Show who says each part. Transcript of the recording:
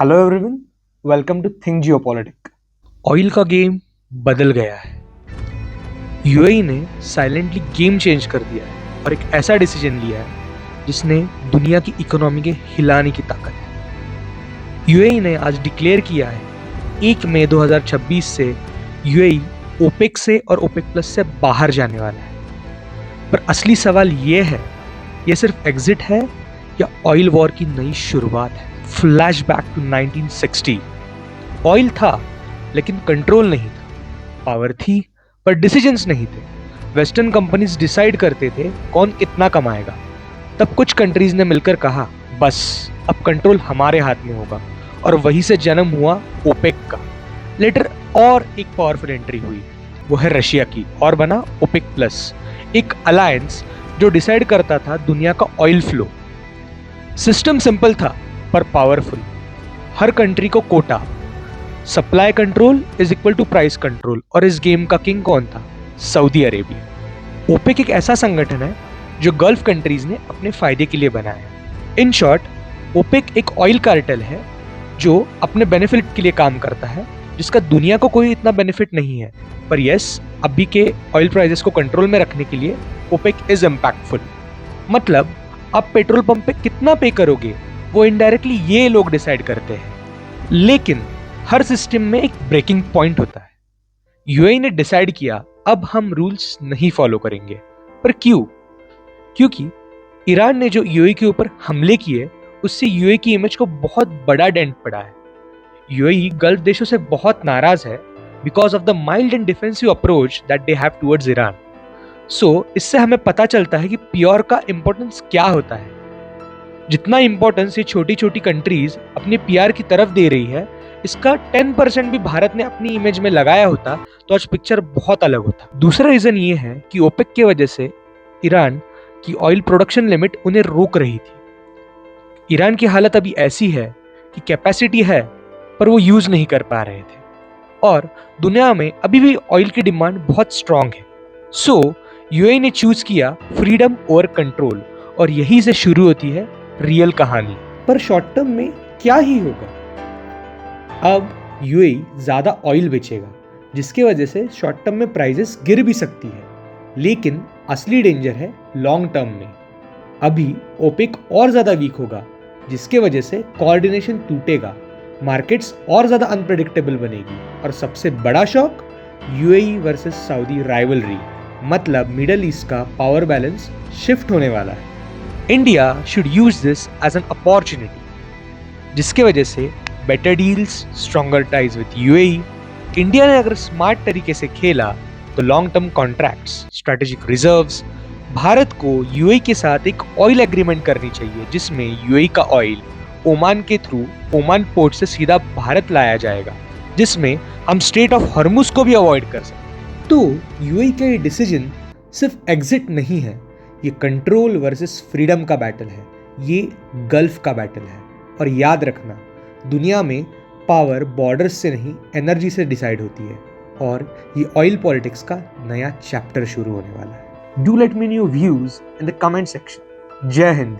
Speaker 1: Hello everyone, welcome to think geopolitic.
Speaker 2: Oil का game बदल गया है। यूएई ने साइलेंटली गेम चेंज कर दिया है और एक ऐसा डिसीजन लिया है जिसने दुनिया की इकोनॉमी के हिलाने की ताकत है। यूएई ने आज डिक्लेयर किया है 1 मई 2026 से यूएई ओपेक से और ओपेक प्लस से बाहर जाने वाला है। पर असली सवाल ये है, ये सिर्फ एग्जिट है या ऑयल वॉर की नई शुरुआत है? Flashback to 1960। ऑयल था लेकिन कंट्रोल नहीं था, पावर थी पर डिसीजंस नहीं थे। वेस्टर्न कंपनीज डिसाइड करते थे कौन कितना कमाएगा। तब कुछ कंट्रीज ने मिलकर कहा, बस अब कंट्रोल हमारे हाथ में होगा, और वहीं से जन्म हुआ ओपेक का। लेटर और एक पावरफुल एंट्री हुई, वो है रशिया की, और बना ओपेक प्लस, एक अलायंस जो डिसाइड करता था दुनिया का ऑयल फ्लो। सिस्टम सिंपल था पर पावरफुल। हर कंट्री को quota, supply control is equal to price control, और इस गेम का किंग कौन था? Saudi Arabia. ओपेक एक ऐसा संगठन है जो गल्फ कंट्रीज ने अपने फायदे के लिए बनाया। इन शॉर्ट, ओपेक एक ऑयल कार्टेल है जो अपने बेनिफिट के लिए काम करता है, जिसका दुनिया को कोई इतना बेनिफिट नहीं है। पर यस, अभी के ऑयल प्राइसेस को कंट्रोल में रखने के लिए ओपेक इज इम्पैक्टफुल। मतलब आप पेट्रोल पंप पे कितना पे करोगे वो इनडायरेक्टली ये लोग डिसाइड करते हैं। लेकिन हर सिस्टम में एक ब्रेकिंग पॉइंट होता है। यूएई ने डिसाइड किया अब हम रूल्स नहीं फॉलो करेंगे। पर क्यों? क्योंकि ईरान ने जो यूएई के ऊपर हमले किए, उससे यूएई की इमेज को बहुत बड़ा डेंट पड़ा है। यूएई गल्फ देशों से बहुत नाराज है because of the mild and defensive approach that they have towards Iran. So इससे हमें पता चलता है कि प्योर का इंपॉर्टेंस क्या होता है। जितना इंपॉर्टेंस ये छोटी छोटी कंट्रीज अपने पीआर की तरफ दे रही है, इसका 10% भी भारत ने अपनी इमेज में लगाया होता तो आज पिक्चर बहुत अलग होता। दूसरा रीजन ये है कि ओपेक की वजह से ईरान की ऑयल प्रोडक्शन लिमिट उन्हें रोक रही थी। ईरान की हालत अभी ऐसी है कि कैपेसिटी है पर वो यूज नहीं कर पा रहे थे, और दुनिया में अभी भी ऑयल की डिमांड बहुत स्ट्रांग है। सो यूएई ने चूज किया फ्रीडम ओवर कंट्रोल, और यही से शुरू होती है रियल कहानी। पर शॉर्ट टर्म में क्या ही होगा? अब यूएई ज्यादा ऑयल बेचेगा, जिसके वजह से शॉर्ट टर्म में प्राइसेस गिर भी सकती है। लेकिन असली डेंजर है लॉन्ग टर्म में। अभी ओपेक और ज्यादा वीक होगा, जिसके वजह से कोऑर्डिनेशन टूटेगा, मार्केट्स और ज्यादा अनप्रेडिक्टेबल बनेगी, और सबसे बड़ा shock UAE versus Saudi rivalry, मतलब मिडल ईस्ट का पावर बैलेंस शिफ्ट होने वाला है। India should use this as an opportunity, जिसके वजह से better deals, stronger ties with UAE. India ने अगर स्मार्ट तरीके से खेला तो long term contracts, strategic reserves, Bharat को यूएई के साथ एक ऑयल एग्रीमेंट करनी चाहिए, जिसमें यूएई का ऑयल ओमान के थ्रू ओमान पोर्ट से सीधा भारत लाया जाएगा, जिसमें हम स्ट्रेट ऑफ हॉर्मुज को भी अवॉइड कर सकते। तो यूएई का ये डिसीजन सिर्फ एग्जिट नहीं है, ये कंट्रोल वर्सेस फ्रीडम का बैटल है, ये गल्फ का बैटल है। और याद रखना, दुनिया में पावर बॉर्डर्स से नहीं, एनर्जी से डिसाइड होती है, और ये ऑयल पॉलिटिक्स का नया चैप्टर शुरू होने वाला है। Do let me know your views in the comment section. जय हिंद।